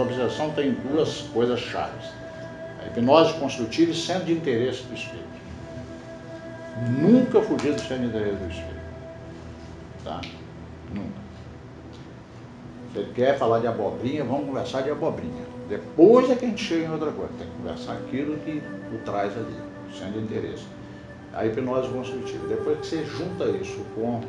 obsessão tem duas coisas chaves. A hipnose construtiva e centro de interesse do espírito. Nunca fugir do centro de interesse do espírito. Tá? Nunca. Se ele quer falar de abobrinha, vamos conversar de abobrinha. Depois é que a gente chega em outra coisa. Tem que conversar aquilo que o traz ali, o centro de interesse. A hipnose construtiva. Depois que você junta isso com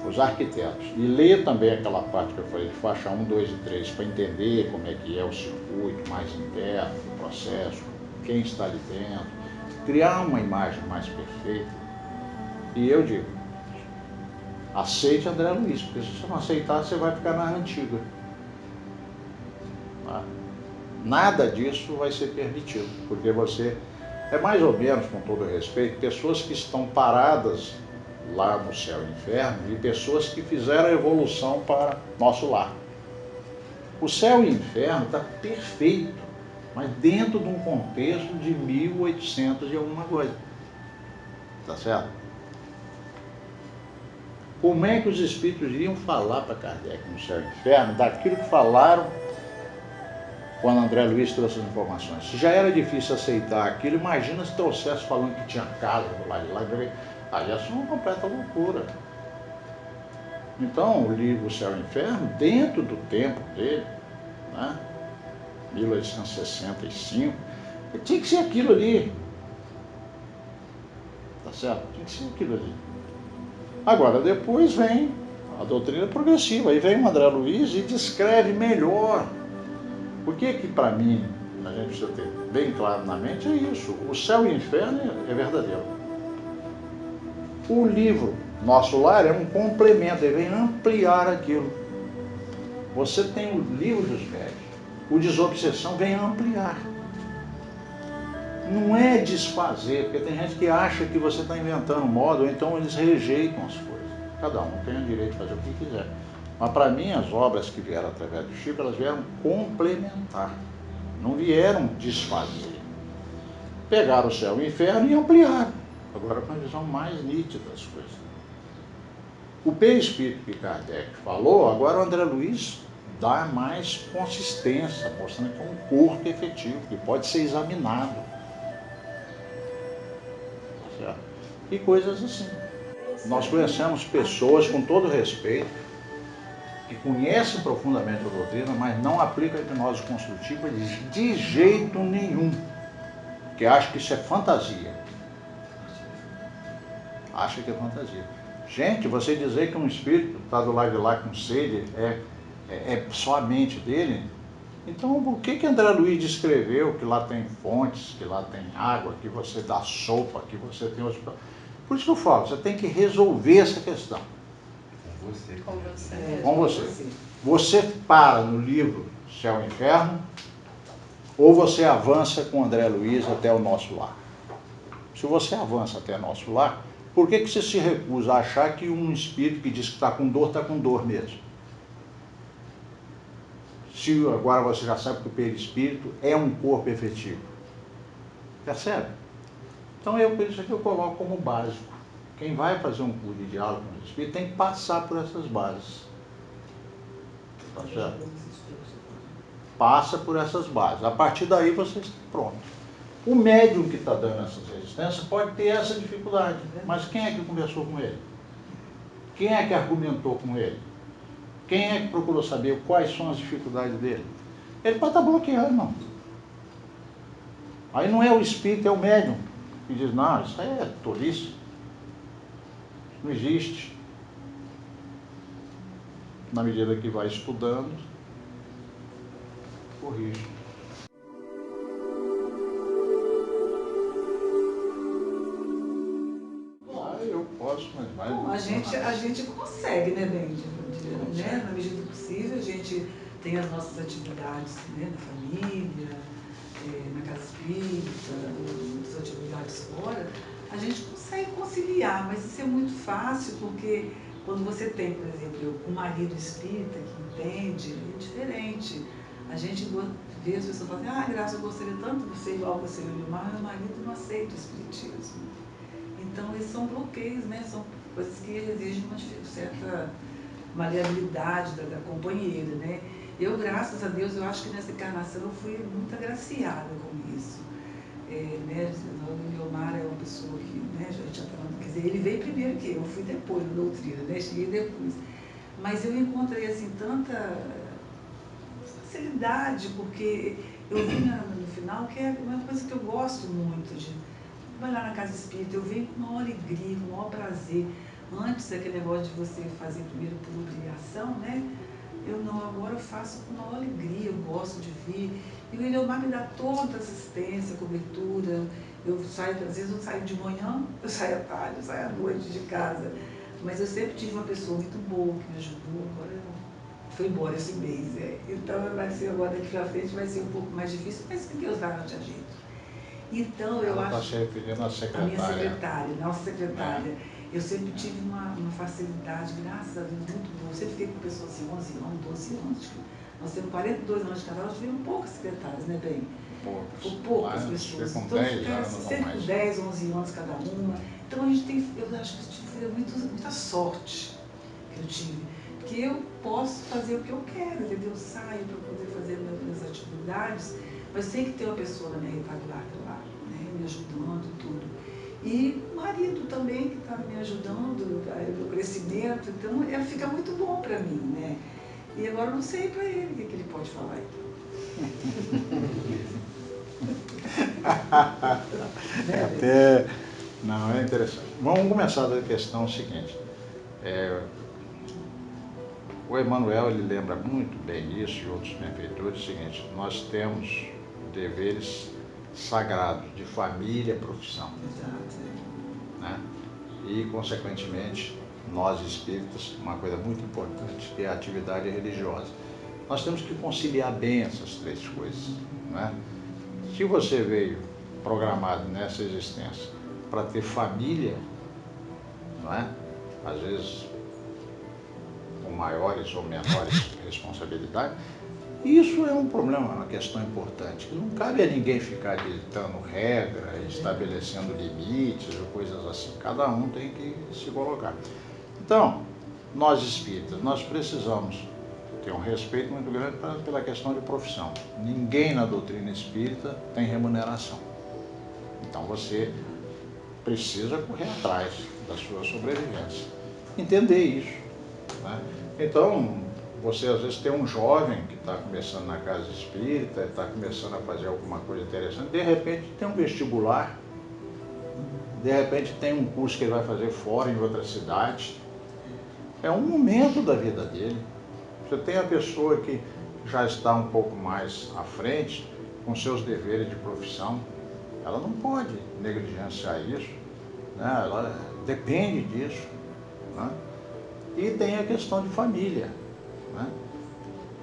os arquitetos e lê também aquela parte que eu falei de faixa 1, 2 e 3 para entender como é que é o circuito mais interno, o processo, quem está ali dentro, criar uma imagem mais perfeita. E eu digo, aceite André Luiz, porque se você não aceitar, você vai ficar na antiga. Tá? Nada disso vai ser permitido, porque você é mais ou menos, com todo respeito, pessoas que estão paradas lá no céu e inferno e pessoas que fizeram a evolução para nosso lar. O céu e o inferno está perfeito, mas dentro de um contexto de 1800 e alguma coisa. Tá certo? Como é que os espíritos iriam falar para Kardec no céu e no inferno daquilo que falaram quando André Luiz trouxe as informações? Se já era difícil aceitar aquilo, imagina se trouxesse falando que tinha casa do lado de lá. Aí ia ser uma completa loucura. Então, o livro Céu e Inferno, dentro do tempo dele, né, 1865, tinha que ser aquilo ali. Tá certo? Tinha que ser aquilo ali. Agora, depois vem a doutrina progressiva, aí vem o André Luiz e descreve melhor. Por que que, para mim, a gente precisa ter bem claro na mente, é isso. O céu e o inferno é verdadeiro. O livro Nosso Lar é um complemento, ele vem ampliar aquilo. Você tem o livro dos médios, o Desobsessão vem ampliar. Não é desfazer, porque tem gente que acha que você está inventando moda, ou então eles rejeitam as coisas. Cada um tem o direito de fazer o que quiser. Mas para mim, as obras que vieram através do Chico, elas vieram complementar. Não vieram desfazer. Pegaram o céu e o inferno e ampliaram. Agora com a visão mais nítida das coisas. O perispírito que Kardec falou, agora o André Luiz dá mais consistência, mostrando que é um corpo efetivo, que pode ser examinado. Certo? E coisas assim. Nós conhecemos pessoas, com todo respeito, que conhecem profundamente a doutrina, mas não aplicam a hipnose construtiva de jeito nenhum, que acham que isso é fantasia. Acha que é fantasia. Gente, você dizer que um espírito está do lado de lá com sede é só a mente dele, então por que André Luiz descreveu que lá tem fontes, que lá tem água, que você dá sopa, que você tem hospital? Por isso que eu falo, você tem que resolver essa questão. Com você. Com você. Com você. Você para no livro Céu e Inferno, ou você avança com André Luiz até o Nosso Lar. Se você avança até o Nosso Lar, por que você se recusa a achar que um espírito que diz que está com dor mesmo? Se agora você já sabe que o perispírito é um corpo efetivo. Percebe? Então por isso que eu coloco como básico. Quem vai fazer um curso de diálogo com o espírito tem que passar por essas bases. Tá certo? Passa por essas bases. A partir daí você está pronto. O médium que está dando essas resistências pode ter essa dificuldade, mas quem é que conversou com ele? Quem é que argumentou com ele? Quem é que procurou saber quais são as dificuldades dele? Ele pode estar bloqueando, não. Aí não é o espírito, é o médium que diz, não, isso aí é tolice. Isso não existe. Na medida que vai estudando, corrige. Eu posso, mas vai. Bom, a gente consegue, né, Bendy? Né? Na medida do possível, a gente tem as nossas atividades, né, na família, na casa espírita, nas atividades fora, a gente consegue conciliar, mas isso é muito fácil, porque quando você tem, por exemplo, um marido espírita que entende, é diferente. A gente vê as pessoas falando, Graça, eu gostaria tanto de ser igual a você, mas meu marido não aceita o espiritismo. Então, esses são bloqueios, né? São coisas que exigem uma certa maleabilidade da companheira, né? Eu, graças a Deus, eu acho que nessa encarnação eu fui muito agraciada com isso. Né, o Leomar é uma pessoa que, né, a gente já falando, quer dizer, ele veio primeiro que eu fui depois na doutrina, né, cheguei depois. Mas eu encontrei, assim, tanta facilidade, porque eu vi no final, que é uma coisa que eu gosto muito de trabalhar na casa espírita, eu venho com maior alegria, com maior prazer. Antes, aquele negócio de você fazer primeiro por obrigação, né? Eu não, agora eu faço com maior alegria, eu gosto de vir. E o Eleomar me dá toda assistência, cobertura. Eu saio, às vezes eu saio de manhã, eu saio à tarde, eu saio à noite de casa. Mas eu sempre tive uma pessoa muito boa que me ajudou, agora foi embora esse mês. Então vai ser agora daqui pra frente, vai ser um pouco mais difícil, mas que Deus vai te ajeito. Então, eu Ela acho. está se referindo à secretária. A minha secretária, nossa secretária. Eu sempre tive uma facilidade, graças a Deus, muito boa. Eu sempre fiquei com pessoas assim, 11 anos, 12 anos. Nós temos 42 anos de casal, nós tivemos poucas secretárias, né, bem? Poucas pessoas. Com Então, 10 ficaram anos assim, ou sempre mais. com 10, 11 anos cada uma. Então, a gente tem, eu acho que eu tive muita sorte que eu tive. Porque eu posso fazer o que eu quero, entendeu? Eu saio para poder fazer minhas atividades, mas sei que tem uma pessoa na minha retaguarda lá, né, me ajudando e tudo. E o marido também, que está me ajudando no meu crescimento, então fica muito bom para mim, né? E agora eu não sei para ele o que ele pode falar. Até. Não, é interessante. Vamos começar da questão seguinte. O Emmanuel, ele lembra muito bem isso e outros benfeitores, o seguinte: nós temos deveres sagrados de família e profissão. Exato. Né? E, consequentemente, nós espíritas, uma coisa muito importante, que é a atividade religiosa. Nós temos que conciliar bem essas três coisas. Né? Se você veio programado nessa existência para ter família, não é? Às vezes com maiores ou menores responsabilidades, isso é um problema, uma questão importante. Não cabe a ninguém ficar ditando regra, estabelecendo limites ou coisas assim. Cada um tem que se colocar. Então, nós espíritas, nós precisamos ter um respeito muito grande pela questão de profissão. Ninguém na doutrina espírita tem remuneração. Então você precisa correr atrás da sua sobrevivência. Entender isso. Né? Então, você às vezes tem um jovem que está começando na casa espírita, está começando a fazer alguma coisa interessante, de repente tem um vestibular, de repente tem um curso que ele vai fazer fora, em outra cidade. É um momento da vida dele. Você tem a pessoa que já está um pouco mais à frente, com seus deveres de profissão, ela não pode negligenciar isso, né? Ela depende disso. Né? E tem a questão de família. Né?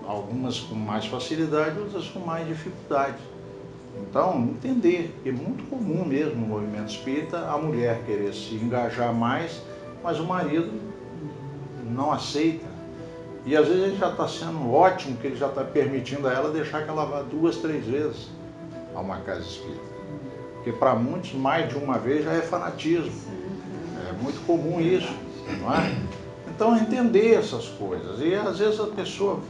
Algumas com mais facilidade, outras com mais dificuldade. Então, entender que é muito comum mesmo no movimento espírita a mulher querer se engajar mais, mas o marido não aceita. E às vezes ele já está sendo ótimo, que ele já está permitindo a ela deixar que ela vá 2, 3 vezes a uma casa espírita. Porque para muitos, mais de uma vez já é fanatismo. É muito comum isso, não é? Então, entender essas coisas. E às vezes a pessoa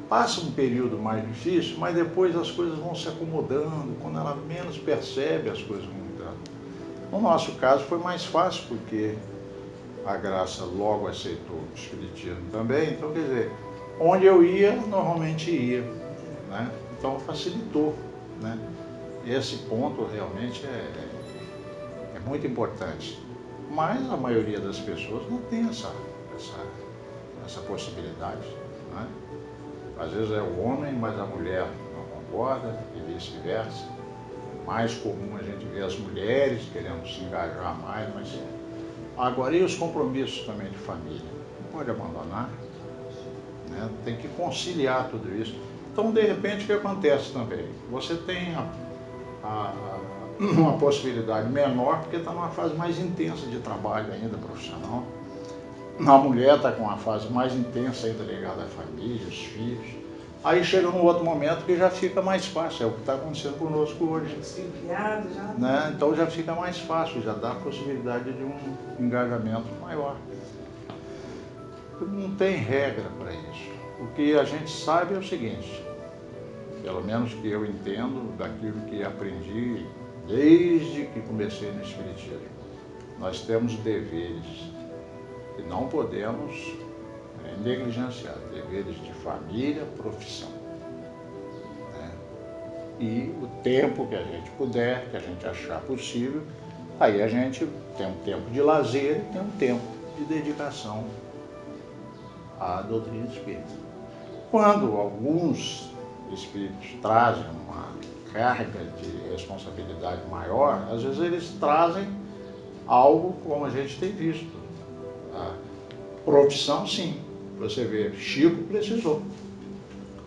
passa um período mais difícil, mas depois as coisas vão se acomodando. Quando ela menos percebe, as coisas vão mudando. No nosso caso foi mais fácil, porque a Graça logo aceitou o espiritismo também. Então, quer dizer, onde eu ia, normalmente ia. Né? Então, facilitou. Né? Esse ponto realmente é muito importante. Mas a maioria das pessoas não tem essa possibilidade. Né? Às vezes é o homem, mas a mulher não concorda e vice-versa. É mais comum a gente ver as mulheres querendo se engajar mais, mas agora e os compromissos também de família? Não pode abandonar, né? Tem que conciliar tudo isso. Então, de repente, o que acontece também? Você tem uma possibilidade menor, porque está numa fase mais intensa de trabalho ainda profissional. A mulher está com uma fase mais intensa ainda ligada à família, os filhos. Aí chega num outro momento que já fica mais fácil, é o que está acontecendo conosco hoje. Né? Então já fica mais fácil, já dá a possibilidade de um engajamento maior. Não tem regra para isso. O que a gente sabe é o seguinte, pelo menos que eu entendo daquilo que aprendi desde que comecei no Espiritismo. Nós temos deveres e não podemos negligenciar, deveres de família, profissão. Né? E o tempo que a gente puder, que a gente achar possível, aí a gente tem um tempo de lazer e tem um tempo de dedicação à doutrina espírita. Quando alguns espíritos trazem uma carga de responsabilidade maior, às vezes eles trazem algo como a gente tem visto. A profissão, sim. Você vê, Chico precisou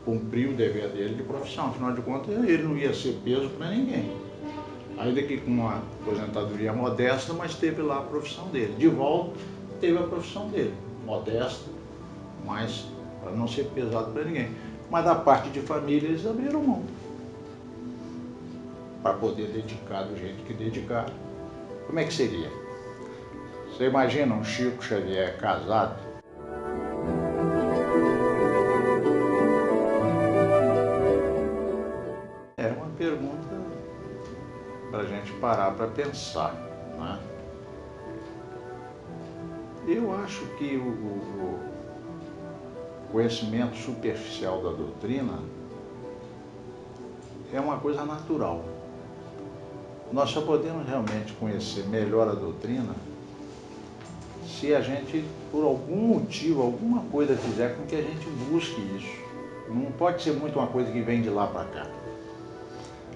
cumprir o dever dele de profissão. Afinal de contas, ele não ia ser peso para ninguém. Ainda que com uma aposentadoria modesta, mas teve lá a profissão dele. De volta, teve a profissão dele. Modesta, mas para não ser pesado para ninguém. Mas da parte de família, eles abriram mão. Para poder dedicar do jeito que dedicaram. Como é que seria? Você imagina um Chico Xavier casado? É uma pergunta para a gente parar para pensar, né? Eu acho que o conhecimento superficial da doutrina é uma coisa natural. Nós só podemos realmente conhecer melhor a doutrina se a gente, por algum motivo, alguma coisa fizer com que a gente busque isso. Não pode ser muito uma coisa que vem de lá para cá.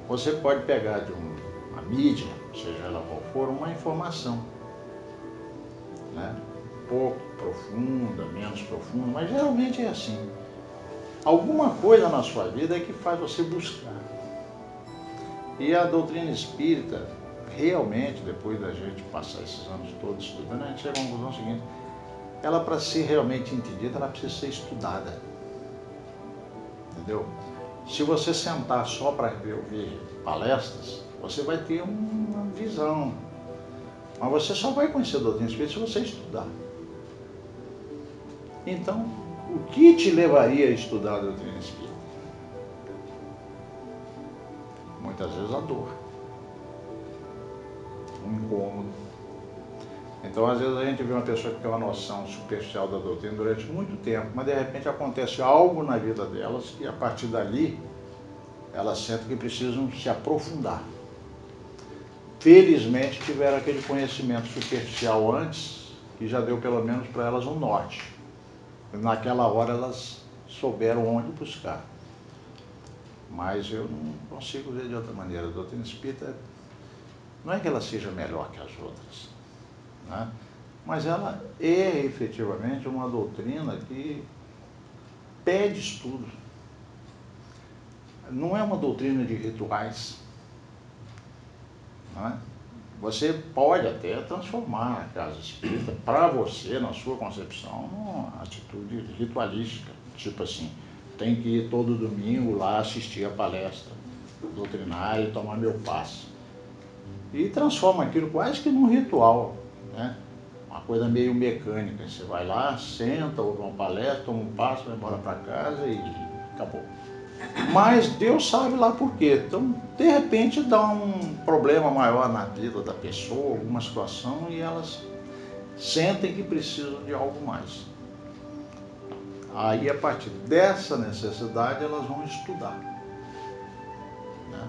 Você pode pegar de uma mídia, seja ela qual for, uma informação, né? Pouco profunda, menos profunda, mas geralmente é assim. Alguma coisa na sua vida é que faz você buscar. E a doutrina espírita, realmente, depois da gente passar esses anos todos estudando, a gente chega à conclusão seguinte: ela, para ser realmente entendida, ela precisa ser estudada. Entendeu? Se você sentar só para ouvir palestras, você vai ter uma visão. Mas você só vai conhecer a doutrina espírita se você estudar. Então, o que te levaria a estudar a doutrina espírita? Muitas vezes a dor, um incômodo. Então, às vezes a gente vê uma pessoa que tem uma noção superficial da doutrina durante muito tempo, mas de repente acontece algo na vida delas que a partir dali elas sentem que precisam se aprofundar. Felizmente tiveram aquele conhecimento superficial antes, que já deu pelo menos para elas um norte. Naquela hora elas souberam onde buscar. Mas eu não consigo ver de outra maneira. A doutrina espírita não é que ela seja melhor que as outras, né? Mas ela é efetivamente uma doutrina que pede estudo. Não é uma doutrina de rituais, né? Você pode até transformar a casa espírita para você, na sua concepção, numa atitude ritualística. Tipo assim, tem que ir todo domingo lá assistir a palestra doutrinária e tomar meu passe. E transforma aquilo quase que num ritual, né? Uma coisa meio mecânica. Você vai lá, senta, ouve uma palestra, toma um passe, vai embora para casa e acabou. Mas Deus sabe lá por quê. Então, de repente, dá um problema maior na vida da pessoa, alguma situação, e elas sentem que precisam de algo mais. Aí, a partir dessa necessidade, elas vão estudar, né?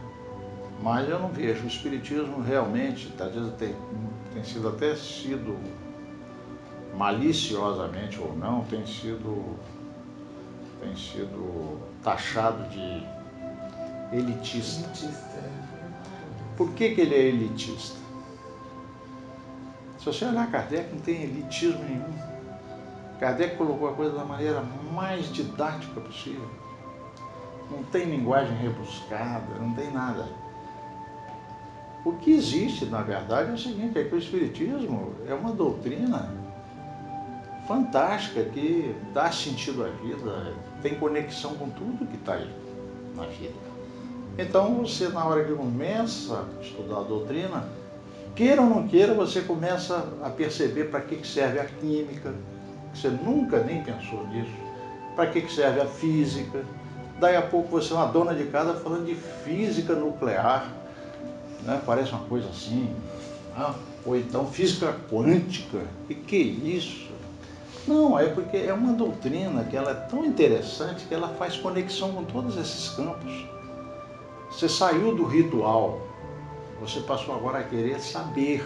Mas eu não vejo. O Espiritismo realmente, às vezes tem sido até sido maliciosamente ou não, tem sido taxado de elitista. Por que ele é elitista? Se você olhar Kardec, não tem elitismo nenhum. Kardec colocou a coisa da maneira mais didática possível. Não tem linguagem rebuscada, não tem nada. O que existe, na verdade, é o seguinte, é que o Espiritismo é uma doutrina fantástica, que dá sentido à vida, tem conexão com tudo que está aí na vida. Então, você, na hora que começa a estudar a doutrina, queira ou não queira, você começa a perceber para que serve a química, que você nunca nem pensou nisso, para que serve a física. Daí a pouco você é uma dona de casa falando de física nuclear, né? Parece uma coisa assim, né? Ou então física quântica. E que isso? Não, é porque é uma doutrina que ela é tão interessante que ela faz conexão com todos esses campos. Você saiu do ritual, você passou agora a querer saber.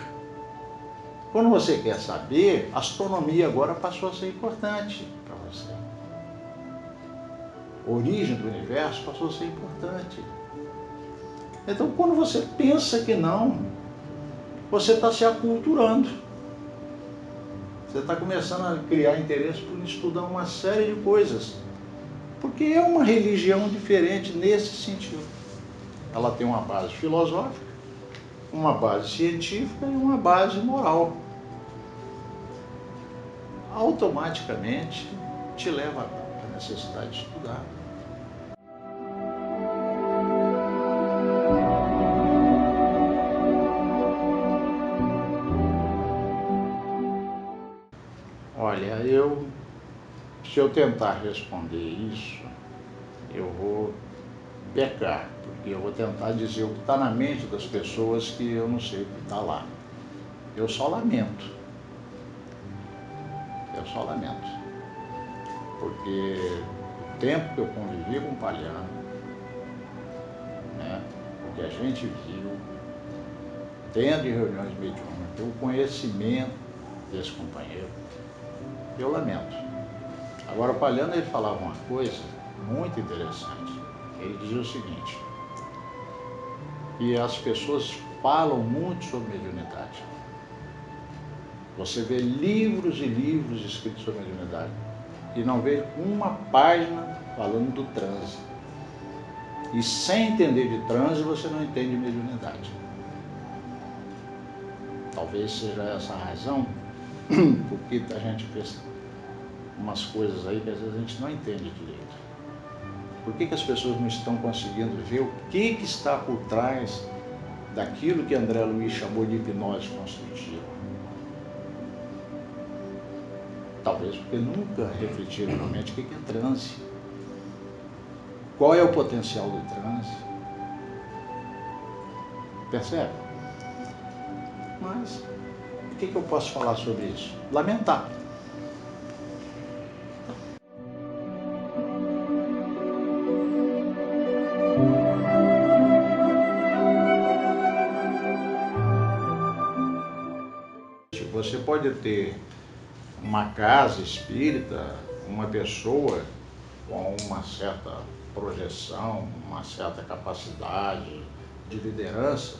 Quando você quer saber, a astronomia agora passou a ser importante para você. A origem do universo passou a ser importante. Então, quando você pensa que não, você está se aculturando. Você está começando a criar interesse por estudar uma série de coisas. Porque é uma religião diferente nesse sentido. Ela tem uma base filosófica, uma base científica e uma base moral. Automaticamente te leva à necessidade de estudar. Olha, se eu tentar responder isso, eu vou pecar, porque eu vou tentar dizer o que está na mente das pessoas que eu não sei o que está lá. Eu só lamento. Porque o tempo que eu convivi com o Palhano, né, o que a gente viu, dentro de reuniões mediúnicas, o conhecimento desse companheiro, eu lamento. Agora, o Palhano, ele falava uma coisa muito interessante. Ele dizia o seguinte, que as pessoas falam muito sobre mediunidade. Você vê livros e livros escritos sobre mediunidade e não vê uma página falando do transe. E sem entender de transe, você não entende mediunidade. Talvez seja essa a razão porque a gente fez umas coisas aí que às vezes a gente não entende direito. Por que as pessoas não estão conseguindo ver o que está por trás daquilo que André Luiz chamou de hipnose construtiva? Talvez porque nunca refletiram realmente o que é transe. Qual é o potencial do transe? Percebe? Mas o que eu posso falar sobre isso? Lamentar. Você pode ter uma casa espírita, uma pessoa com uma certa projeção, uma certa capacidade de liderança,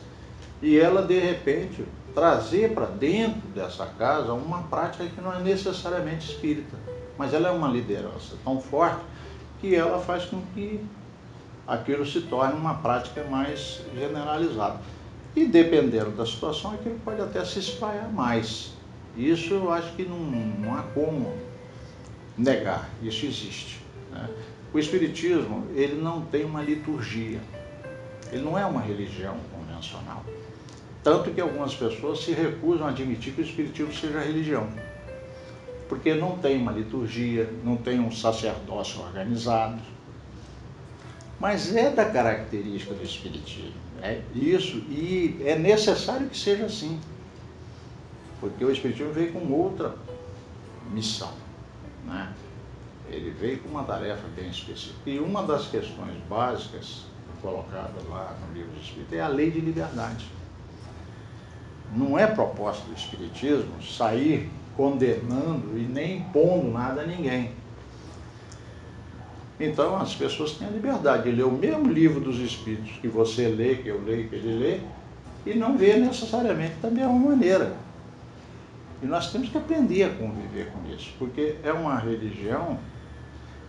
e ela de repente trazer para dentro dessa casa uma prática que não é necessariamente espírita, mas ela é uma liderança tão forte que ela faz com que aquilo se torne uma prática mais generalizada. E dependendo da situação, aquilo pode até se espalhar mais. Isso eu acho que não há como negar, isso existe, né? O Espiritismo, ele não tem uma liturgia, ele não é uma religião convencional. Tanto que algumas pessoas se recusam a admitir que o Espiritismo seja religião, porque não tem uma liturgia, não tem um sacerdócio organizado. Mas é da característica do Espiritismo, é isso, e é necessário que seja assim, porque o Espiritismo veio com outra missão, né? Ele veio com uma tarefa bem específica. E uma das questões básicas colocadas lá no livro do Espírito é a lei de liberdade. Não é proposta do Espiritismo sair condenando e nem impondo nada a ninguém. Então as pessoas têm a liberdade de ler o mesmo livro dos Espíritos que você lê, que eu leio, que ele lê, e não ver necessariamente da mesma maneira. E nós temos que aprender a conviver com isso, porque é uma religião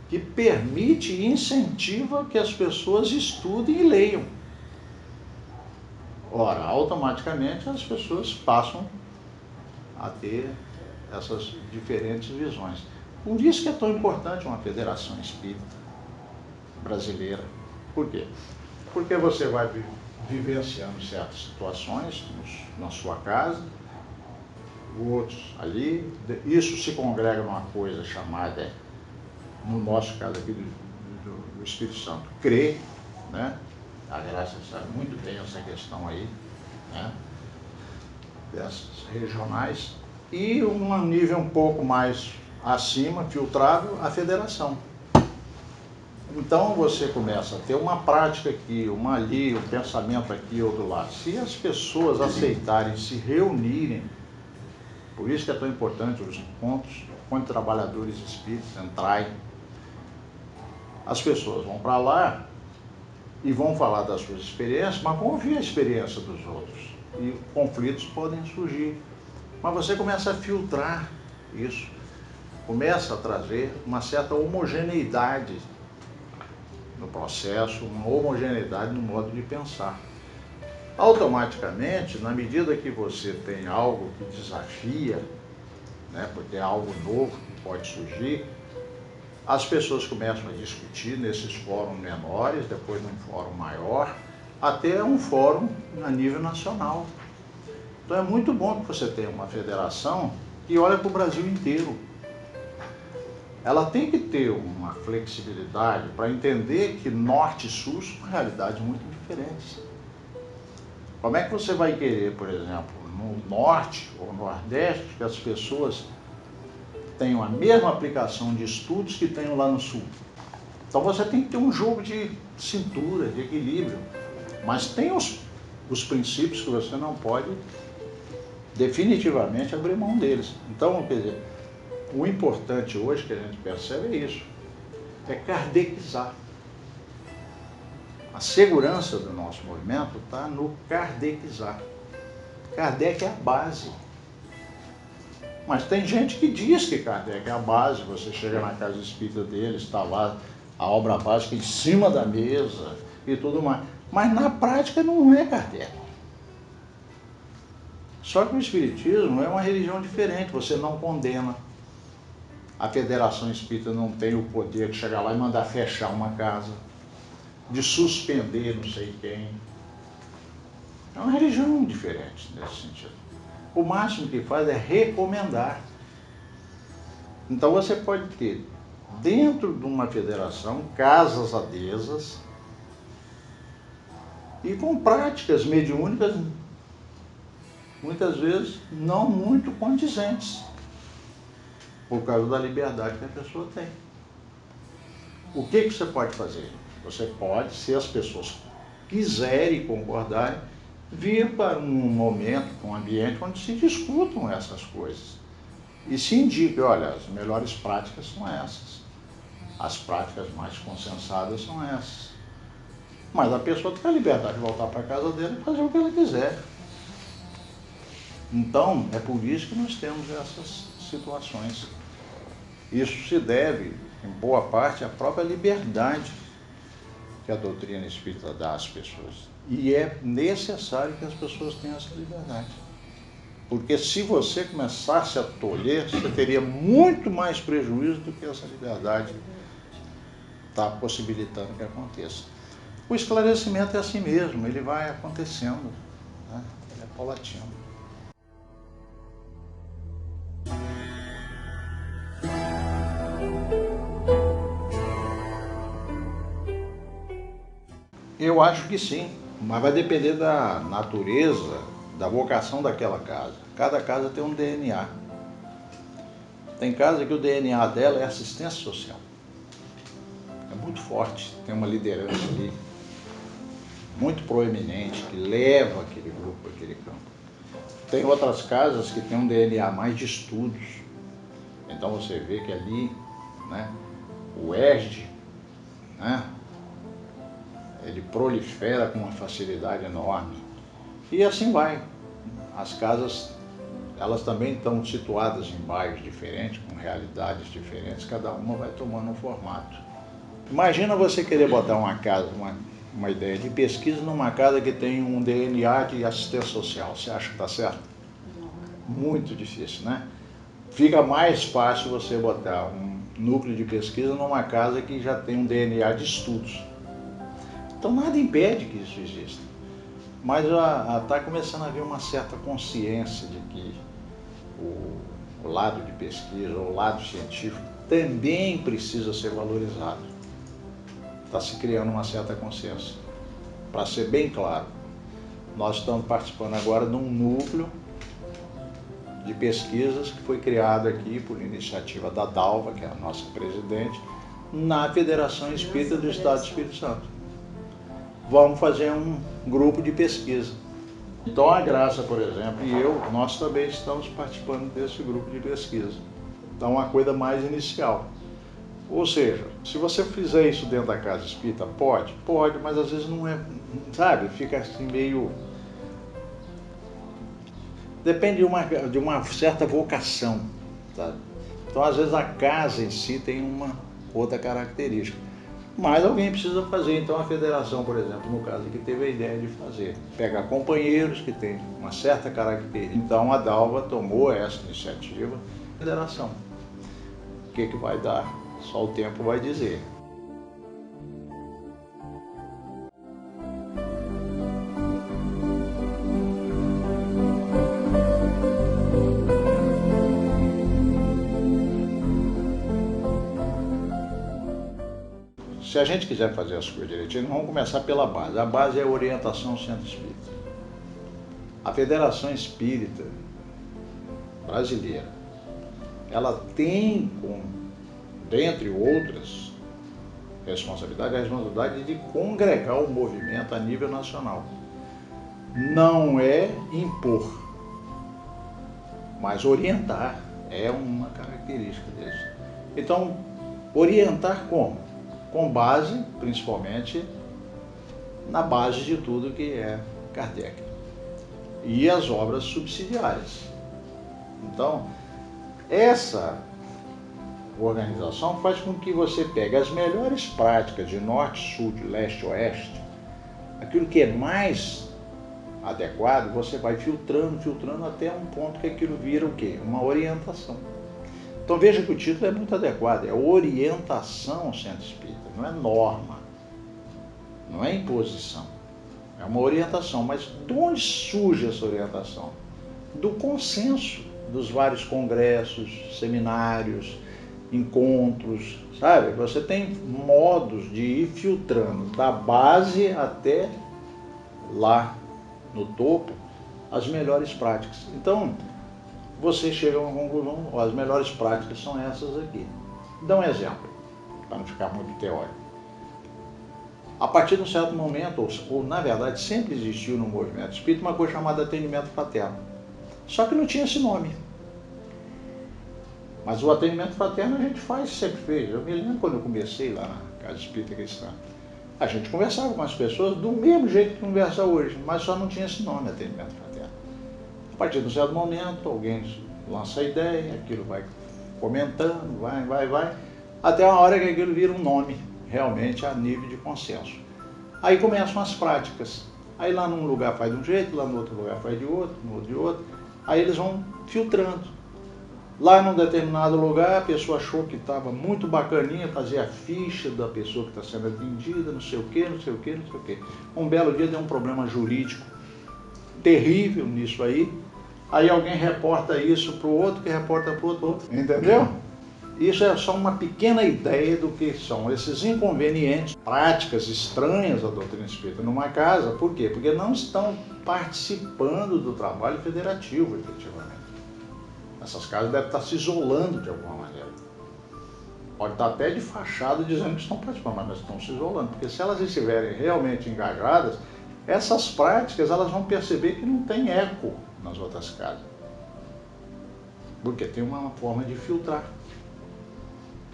que permite e incentiva que as pessoas estudem e leiam. Ora, automaticamente as pessoas passam a ter essas diferentes visões. Por isso que é tão importante uma federação espírita brasileira. Por quê? Porque você vai vivenciando certas situações na sua casa, outros ali, isso se congrega numa coisa chamada no nosso caso aqui do Espírito Santo, crê, né? A Graça sabe muito bem essa questão aí, né? Dessas regionais, e um nível um pouco mais acima, filtrado, a federação. Então você começa a ter uma prática aqui, uma ali, um pensamento aqui, outro lá. Se as pessoas aceitarem se reunirem, por isso que é tão importante os encontros, quando trabalhadores espíritas entrarem, as pessoas vão para lá e vão falar das suas experiências, mas vão ouvir a experiência dos outros. E conflitos podem surgir. Mas você começa a filtrar isso, começa a trazer uma certa homogeneidade no processo, uma homogeneidade no modo de pensar. Automaticamente, na medida que você tem algo que desafia, né, porque é algo novo que pode surgir, as pessoas começam a discutir nesses fóruns menores, depois num fórum maior, até um fórum a nível nacional. Então é muito bom que você tenha uma federação que olha para o Brasil inteiro. Ela tem que ter uma flexibilidade para entender que norte e sul são realidades muito diferentes. Como é que você vai querer, por exemplo, no norte ou nordeste, que as pessoas tenham a mesma aplicação de estudos que tenham lá no sul? Então você tem que ter um jogo de cintura, de equilíbrio, mas tem os princípios que você não pode definitivamente abrir mão deles. Então, quer dizer, o importante hoje que a gente percebe é isso, é kardecizar. A segurança do nosso movimento está no kardecizar. Kardec é a base. Mas tem gente que diz que Kardec é a base. Você chega na casa espírita dele, está lá a obra básica em cima da mesa e tudo mais. Mas na prática não é Kardec. Só que o Espiritismo é uma religião diferente, você não condena. A Federação Espírita não tem o poder de chegar lá e mandar fechar uma casa, de suspender não sei quem. É uma religião diferente nesse sentido. O máximo que faz é recomendar. Então você pode ter, dentro de uma federação, casas adesas e com práticas mediúnicas, muitas vezes não muito condizentes, por causa da liberdade que a pessoa tem. O que você pode fazer? Você pode, se as pessoas quiserem concordar, vir para um momento, um ambiente onde se discutam essas coisas. E se indique, olha, as melhores práticas são essas. As práticas mais consensadas são essas. Mas a pessoa tem a liberdade de voltar para a casa dela e fazer o que ela quiser. Então, é por isso que nós temos essas situações. Isso se deve, em boa parte, à própria liberdade que a doutrina espírita dá às pessoas. E é necessário que as pessoas tenham essa liberdade. Porque se você começasse a tolher, você teria muito mais prejuízo do que essa liberdade está possibilitando que aconteça. O esclarecimento é assim mesmo, ele vai acontecendo, né? Ele é paulatino. Eu acho que sim, mas vai depender da natureza, da vocação daquela casa. Cada casa tem um DNA. Tem casa que o DNA dela é assistência social. É muito forte, tem uma liderança ali muito proeminente, que leva aquele grupo, aquele campo. Tem outras casas que tem um DNA mais de estudos. Então você vê que ali, né, o ERD, né, ele prolifera com uma facilidade enorme. E assim vai. As casas, elas também estão situadas em bairros diferentes, com realidades diferentes, cada uma vai tomando um formato. Imagina você querer botar uma casa, uma ideia de pesquisa numa casa que tem um DNA de assistência social. Você acha que está certo? Muito difícil, né? Fica mais fácil você botar um núcleo de pesquisa numa casa que já tem um DNA de estudos. Então nada impede que isso exista. Mas está começando a haver uma certa consciência de que o lado de pesquisa, o lado científico, também precisa ser valorizado. Está se criando uma certa consciência. Para ser bem claro, nós estamos participando agora de um núcleo de pesquisas que foi criado aqui por iniciativa da Dalva, que é a nossa presidente, na Federação Espírita do Estado do Espírito Santo. Vamos fazer um grupo de pesquisa. Então a Graça, por exemplo, e eu, nós também estamos participando desse grupo de pesquisa. Então uma coisa mais inicial. Ou seja, se você fizer isso dentro da casa espírita, pode, mas às vezes não é, sabe, fica assim meio... Depende de uma certa vocação, sabe? Então às vezes a casa em si tem uma outra característica. Mas alguém precisa fazer, então a federação, por exemplo, no caso que teve a ideia de fazer, pegar companheiros que têm uma certa característica. Então a Dalva tomou essa iniciativa, federação. O que vai dar? Só o tempo vai dizer. Se a gente quiser fazer as coisas direitinho, vamos começar pela base. A base é a orientação Centro Espírita. A Federação Espírita Brasileira, ela tem, dentre outras responsabilidades, a responsabilidade de congregar o movimento a nível nacional. Não é impor, mas orientar é uma característica disso. Então, orientar como? Com base, principalmente, na base de tudo que é Kardec e as obras subsidiárias. Então, essa organização faz com que você pegue as melhores práticas de norte, sul, de leste, oeste, aquilo que é mais adequado, você vai filtrando até um ponto que aquilo vira o quê? Uma orientação. Então veja que o título é muito adequado, é orientação Centro Espírita, não é norma, não é imposição, é uma orientação. Mas de onde surge essa orientação? Do consenso dos vários congressos, seminários, encontros, sabe? Você tem modos de ir filtrando da base até lá no topo as melhores práticas. Então, você chega a uma conclusão, as melhores práticas são essas aqui. Dá um exemplo, para não ficar muito teórico. A partir de um certo momento, ou na verdade sempre existiu no movimento espírita uma coisa chamada atendimento fraterno. Só que não tinha esse nome. Mas o atendimento fraterno a gente faz, sempre fez. Eu me lembro quando eu comecei lá na Casa Espírita Cristã. A gente conversava com as pessoas do mesmo jeito que conversa hoje, mas só não tinha esse nome, atendimento fraterno. A partir de um certo momento, alguém lança a ideia, aquilo vai comentando, vai, até a hora que aquilo vira um nome, realmente a nível de consenso. Aí começam as práticas. Aí lá num lugar faz de um jeito, lá no outro lugar faz de outro, no outro de outro. Aí eles vão filtrando. Lá num determinado lugar, a pessoa achou que estava muito bacaninha, fazia a ficha da pessoa que está sendo atendida, não sei o quê. Um belo dia deu um problema jurídico terrível nisso aí. Aí alguém reporta isso para o outro, que reporta para o outro, entendeu? Isso é só uma pequena ideia do que são esses inconvenientes, práticas estranhas da doutrina espírita numa casa. Por quê? Porque não estão participando do trabalho federativo, efetivamente. Essas casas devem estar se isolando de alguma maneira. Pode estar até de fachada dizendo que estão participando, mas estão se isolando. Porque se elas estiverem realmente engajadas, essas práticas elas vão perceber que não tem eco nas outras casas. Porque tem uma forma de filtrar.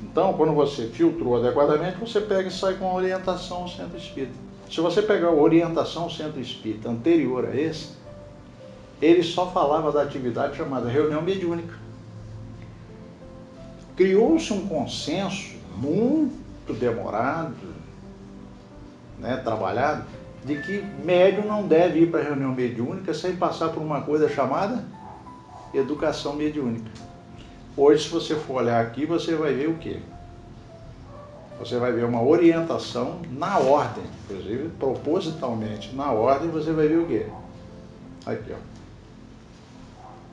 Então, quando você filtrou adequadamente, você pega e sai com a orientação ao Centro Espírita. Se você pegar a orientação ao Centro Espírita anterior a esse, ele só falava da atividade chamada reunião mediúnica. Criou-se um consenso muito demorado, trabalhado, de que médium não deve ir para a reunião mediúnica sem passar por uma coisa chamada educação mediúnica. Hoje, se você for olhar aqui, você vai ver o quê? Você vai ver uma orientação na ordem, inclusive propositalmente na ordem, você vai ver o quê? Aqui, ó.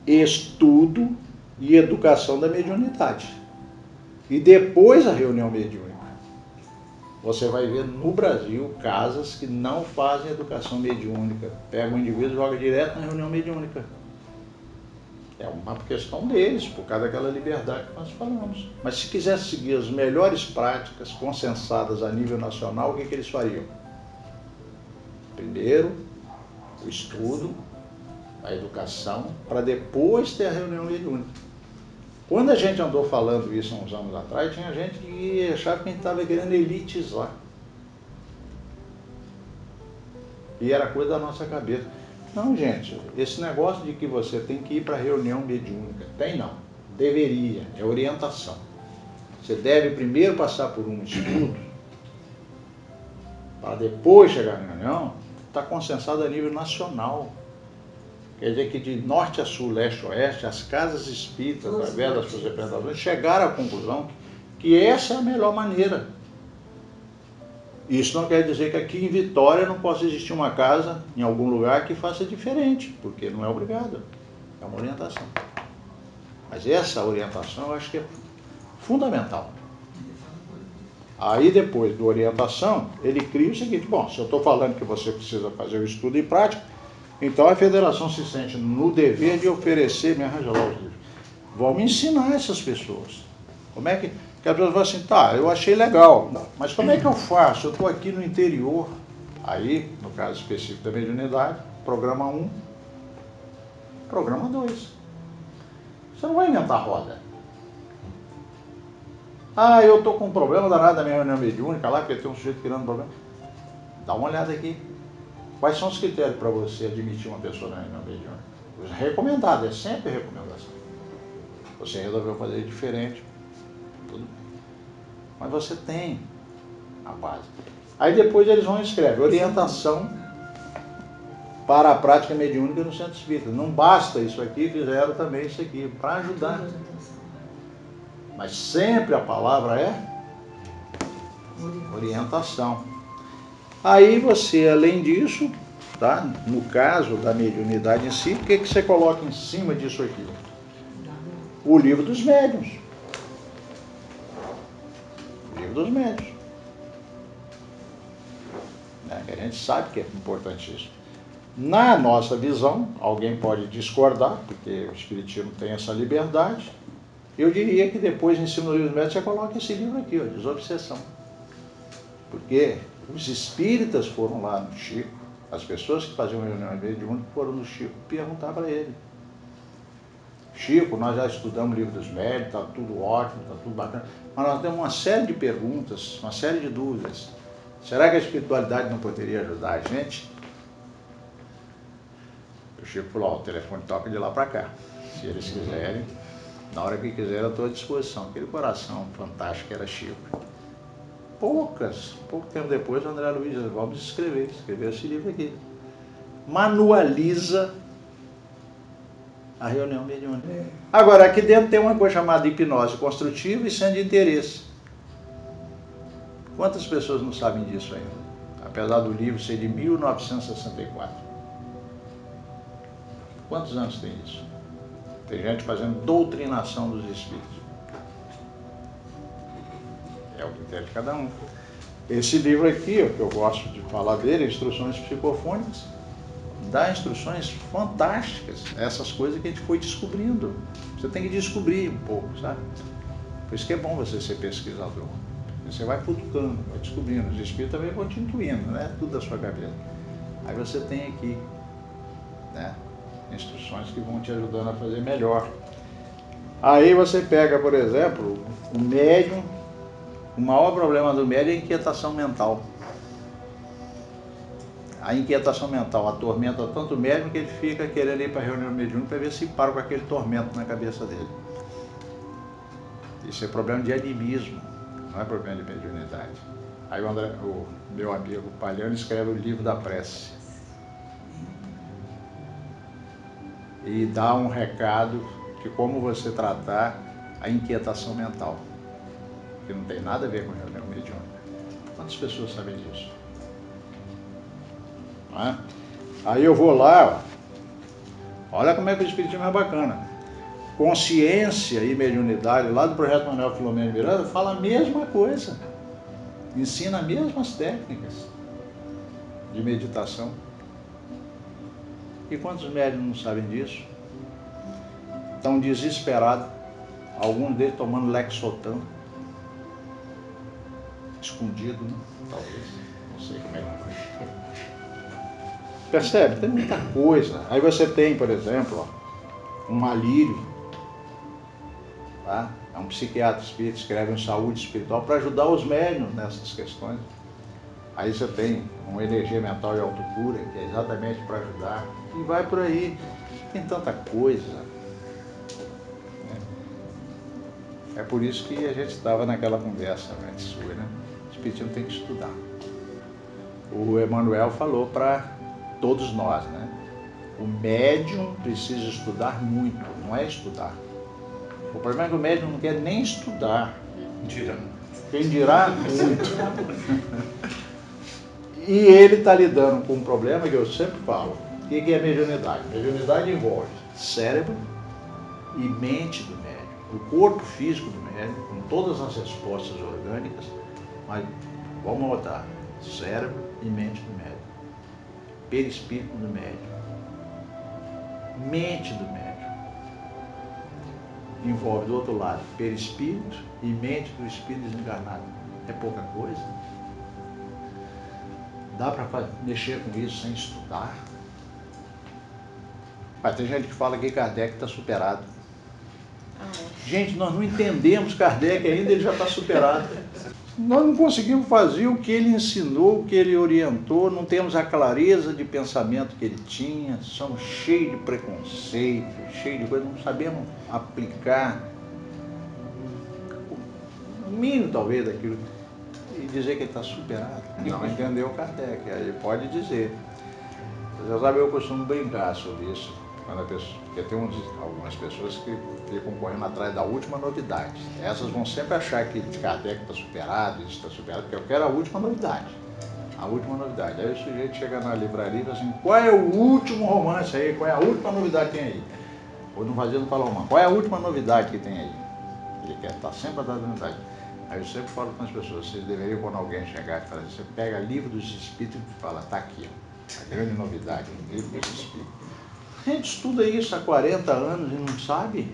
Estudo e educação da mediunidade. E depois a reunião mediúnica. Você vai ver no Brasil casas que não fazem educação mediúnica. Pega um indivíduo e joga direto na reunião mediúnica. É uma questão deles, por causa daquela liberdade que nós falamos. Mas se quisesse seguir as melhores práticas consensadas a nível nacional, o que eles fariam? Primeiro, o estudo, a educação, para depois ter a reunião mediúnica. Quando a gente andou falando isso há uns anos atrás, tinha gente que achava que a gente estava querendo elitizar. E era coisa da nossa cabeça. Não, gente, esse negócio de que você tem que ir para a reunião mediúnica, tem não, deveria, é orientação. Você deve primeiro passar por um estudo, para depois chegar na reunião, está consensado a nível nacional. Quer dizer que de norte a sul, leste a oeste, as casas espíritas, através das suas representações, chegaram à conclusão que essa é a melhor maneira. Isso não quer dizer que aqui em Vitória não possa existir uma casa, em algum lugar, que faça diferente, porque não é obrigado. É uma orientação. Mas essa orientação eu acho que é fundamental. Aí depois da orientação, ele cria o seguinte: bom, se eu estou falando que você precisa fazer o estudo e prática, então a federação se sente no dever de oferecer, me arranja lá os livros, vamos ensinar essas pessoas. Como é que as pessoas falam assim, tá, eu achei legal, mas como é que eu faço? Eu estou aqui no interior. Aí, no caso específico da mediunidade, programa 1, programa 2. Você não vai inventar roda. Ah, eu estou com um problema danado da minha reunião mediúnica lá, porque tem um sujeito criando problema. Dá uma olhada aqui. Quais são os critérios para você admitir uma pessoa na reunião mediúnica? Recomendado, é sempre recomendação. Você resolveu fazer diferente, tudo bem. Mas você tem a base. Aí depois eles vão escrever orientação para a prática mediúnica no centro espírita. Não basta isso aqui, fizeram também isso aqui, para ajudar. Mas sempre a palavra é orientação. Aí você, além disso, tá? No caso da mediunidade em si, o que você coloca em cima disso aqui? O livro dos médiuns. O livro dos médiuns. Que a gente sabe que é importantíssimo. Na nossa visão, alguém pode discordar, porque o Espiritismo tem essa liberdade. Eu diria que depois, em cima do livro dos médiuns, você coloca esse livro aqui, ó, Desobsessão. Porque os espíritas foram lá no Chico, as pessoas que faziam reunião mediúnica foram no Chico perguntar para ele: Chico, nós já estudamos o livro dos médiuns, está tudo ótimo, está tudo bacana, mas nós temos uma série de perguntas, uma série de dúvidas. Será que a espiritualidade não poderia ajudar a gente? O Chico falou: ó, o telefone toca de lá para cá. Se eles quiserem, na hora que quiserem, eu estou à disposição. Aquele coração fantástico que era Chico. Pouco tempo depois, o André Luiz Alves escreveu esse livro aqui. Manualiza a reunião mediúnica. Agora, aqui dentro tem uma coisa chamada hipnose construtiva e centro de interesse. Quantas pessoas não sabem disso ainda? Apesar do livro ser de 1964. Quantos anos tem isso? Tem gente fazendo doutrinação dos espíritos. É o critério de cada um. Esse livro aqui, o que eu gosto de falar dele, Instruções Psicofônicas, dá instruções fantásticas, essas coisas que a gente foi descobrindo. Você tem que descobrir um pouco, sabe? Por isso que é bom você ser pesquisador. Você vai futucando, vai descobrindo. Os espíritos também vão te intuindo, né? Tudo da sua cabeça. Aí você tem aqui, né, instruções que vão te ajudando a fazer melhor. Aí você pega, por exemplo, o médium. O maior problema do médium é a inquietação mental. A inquietação mental atormenta tanto o médium que ele fica querendo ir para a reunião mediúnica para ver se para com aquele tormento na cabeça dele. Isso é problema de animismo, não é problema de mediunidade. Aí o meu amigo Palhano escreve o livro da prece. E dá um recado de como você tratar a inquietação mental. Que não tem nada a ver com reunião mediúnica. Quantas pessoas sabem disso? Não é? Aí eu vou lá, ó. Olha como é que o Espiritismo é bacana. Consciência e Mediunidade, lá do Projeto Manuel Filomeno de Miranda, fala a mesma coisa. Ensina as mesmas técnicas de meditação. E quantos médiuns não sabem disso? Estão desesperados, alguns deles tomando Lexotan, escondido, né? Talvez, não sei como é que foi. Percebe? Tem muita coisa. Aí você tem, por exemplo, ó, um Malírio, tá? É um psiquiatra espírita, escreve em saúde espiritual para ajudar os médiuns nessas questões. Aí você tem um energia mental e autocura, que é exatamente para ajudar, e vai por aí. Tem tanta coisa. É por isso que a gente estava naquela conversa antes sua, né? O espiritismo tem que estudar. O Emmanuel falou para todos nós, né? O médium precisa estudar muito, não é estudar. O problema é que o médium não quer nem estudar. Quem dirá muito. E ele está lidando com um problema que eu sempre falo. O que é mediunidade? Mediunidade envolve cérebro e mente do médium. O corpo físico do médium, com todas as respostas orgânicas, mas vamos botar cérebro e mente do médium. Perispírito do médium. Mente do médium. Envolve do outro lado perispírito e mente do espírito desencarnado. É pouca coisa? Dá para mexer com isso sem estudar? Mas tem gente que fala que Kardec está superado. Gente, nós não entendemos Kardec ainda, ele já está superado. Nós não conseguimos fazer o que ele ensinou, o que ele orientou, não temos a clareza de pensamento que ele tinha, somos cheios de preconceito, cheios de coisa, não sabemos aplicar o mínimo, talvez, daquilo, e dizer que ele está superado. Não entendeu Kardec, aí pode dizer. Você sabe, eu costumo brincar sobre isso, quando a pessoa, porque tem algumas pessoas que ficam correndo atrás da última novidade. Essas vão sempre achar que Kardec está superado, isso está superado, porque eu quero a última novidade. A última novidade. Aí o sujeito chega na livraria e fala assim, qual é o último romance aí? Qual é a última novidade que tem aí? Ou não fazia no Palomar, qual é a última novidade que tem aí? Ele quer estar sempre atrás da novidade. Aí eu sempre falo com as pessoas, vocês deveriam, quando alguém chegar e falar assim, você pega livro dos Espíritos e fala, está aqui, ó, a grande novidade, livro dos Espíritos. A gente estuda isso há 40 anos e não sabe.